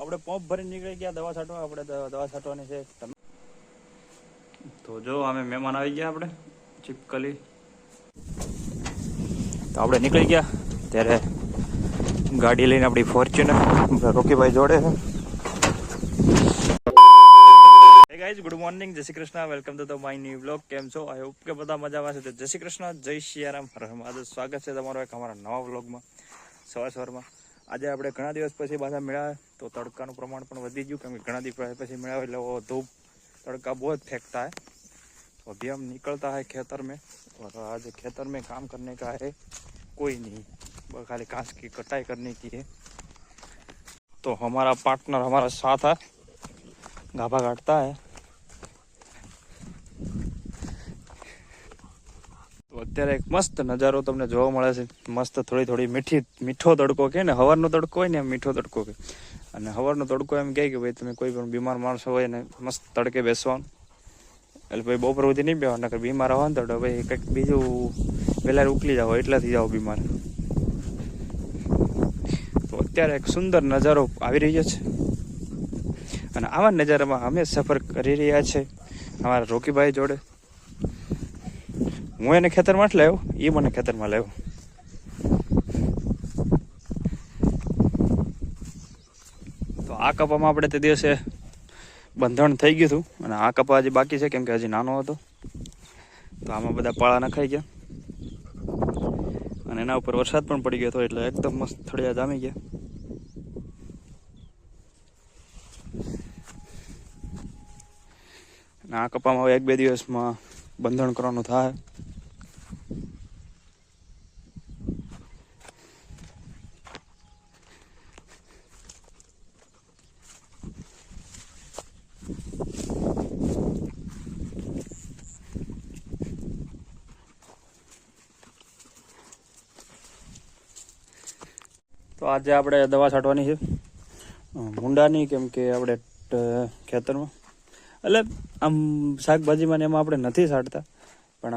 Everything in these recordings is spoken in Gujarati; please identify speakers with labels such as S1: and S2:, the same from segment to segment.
S1: આપણે પંપ ભરીને નીકળી ગયા દવા છાંટવા. આપણે દવા છાંટવાની છે. તો જો અમે મહેમાન આવી ગયા આપણે ચીપકલી. તો આપણે નીકળી ગયા ત્યારે ગાડી લઈને આપણી ફોર્ચ્યુનર રોકીભાઈ જોડે છે. હે ગાઈઝ, ગુડ મોર્નિંગ, જય Shri Krishna, welcome to my new blog. કેમ છો? આઈ હોપ કે બધા મજામાં છે. તો જય શ્રી કૃષ્ણ, જય સિયારામ, હર હર મહાદેવ. સ્વાગત છે તમારો એક અમારા નવા બ્લોગમાં સવારમાં. આજે આપણે ઘણા દિવસ પછી પાછા મળ્યા, તો તડકાનું પ્રમાણ પણ વધી ગયું, કેમ કે ઘણા દિવસ પછી મળ્યા એટલે वो धूप तड़का बहुत फेंकता है. तो अभी हम निकलता है खेतर में, और आज खेतर में काम करने का है कोई नहीं, खाली घास की कटाई करने की है. तो हमारा पार्टनर हमारा साथ है, गाभा काटता है. તો અત્યારે એક મસ્ત નજારો તમને જોવા મળે છે. મસ્ત થોડી મીઠો તડકો કે ને, હવારનો તડકો હોય ને એમ મીઠો તડકો કે. અને હવારનો તડકો એમ કહે કે ભાઈ તમે કોઈ પણ બીમાર માણસો હોય ને મસ્ત તડકે બેસવાનું, એટલે ભાઈ બપોર સુધી નહીં બેવાનું, નકર બીમાર હોવા ને તો ભાઈ કંઈક બીજું વહેલા ઉકલી જાવ એટલાથી જાઓ બીમાર. તો અત્યારે એક સુંદર નજારો આવી રહ્યો છે, અને આવા નજારામાં અમે સફર કરી રહ્યા છે અમારા રોકીભાઈ જોડે. હું એને ખેતરમાં જ લાવ્યો, એ મને ખેતરમાં લાવ્યો. તો આ કપામાં આપણે તે દિવસે બંધણ થઈ ગયું હતું, અને આ કપા હજી બાકી છે, કેમ કે હજી નાનો હતો. તો આમાં બધા પાળા નખાઈ ગયા, અને એના ઉપર વરસાદ પણ પડી ગયો હતો, એટલે એકદમ મસ્ત થળિયા જામી ગયા. અને આ કપામાં હવે 1-2 દિવસમાં બંધણ કરવાનું થાય. તો આજે આપણે દવા છાંટવાની છે મૂંડાની, કેમ કે આપણે ખેતરમાં એટલે આમ શાકભાજીમાં ને એમાં આપણે નથી છાંટતા, પણ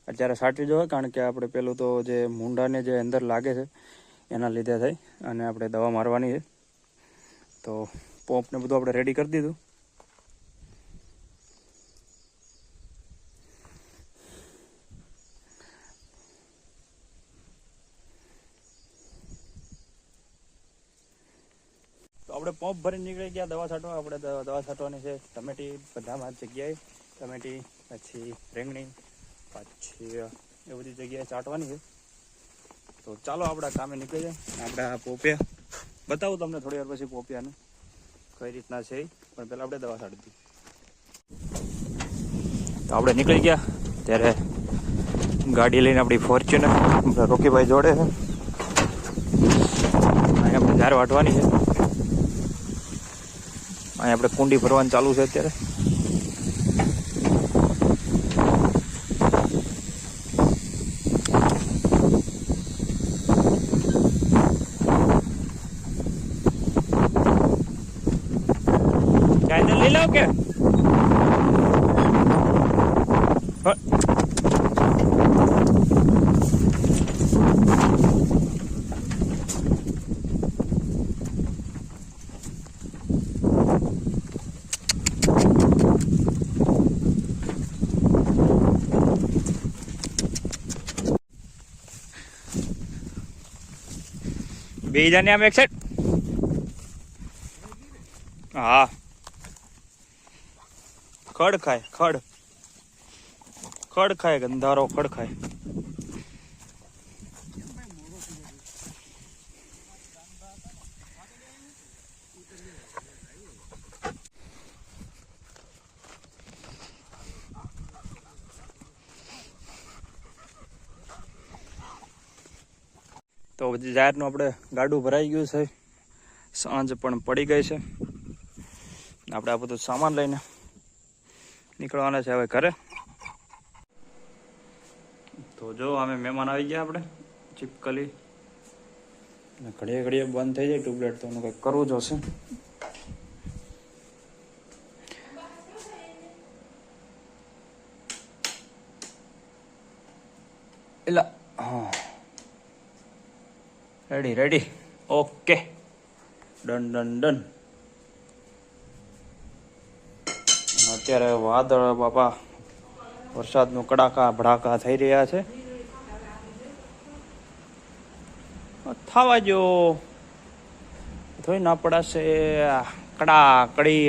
S1: અત્યારે છાંટી જોઈએ, કારણ કે આપણે પેલું તો જે મૂંડાને જે અંદર લાગે છે એના લીધે થઈ, અને આપણે દવા મારવાની છે. તો પંપને બધું આપણે રેડી કરી દીધું. તો આપણે પંપ ભરીને નીકળી ગયા દવા છાંટવા. આપણે દવા છાંટવાની છે ટમેટી, બધામાં જગ્યાએ ટમેટી, પછી રીંગણી, પછી એ બધી જગ્યાએ છાંટવાની છે. તો ચાલો આપણા કામે નીકળી જાય. આપણે આ પોપિયા બતાવું તમને થોડી વાર પછી, પોપિયાનું કઈ રીતના છે, પણ પહેલાં આપણે દવા છાંટી દીધી. તો આપણે નીકળી ગયા ત્યારે ગાડી લઈને આપણી ફોર્ચ્યુનર રોકીભાઈ જોડે છે. અહીંયા આપણે ઝાર વાટવાની છે. અહીંયા આપણે કુંડી ભરવાનું ચાલુ છે અત્યારે. ચાઇનલ લઈ લાવ કે બે જાને આમ એક સાઈડ. હા, ખડ ખાય ગંધારો ખડ ખાય. તો જાહેરનું આપણે ગાડું ભરાઈ ગયું છે, સાંજ પણ પડી ગઈ છે. આપણે આ બધું સામાન લઈને નીકળવાના છે હવે ઘરે. તો જો અમે મહેમાન આવી ગયા આપણે ચીપકલી, અને ઘડીએ બંધ થઈ જાય ટ્યુબલાઇટ, તો એનું કંઈક કરવું જોશે. એટલે હા, ready okay done done done. અત્યારે વાદળ બાપા વરસાદનું કડાકા ભડાકા થઈ રહ્યા છે. થવા જો થોડી ના પડાશે કડા કડી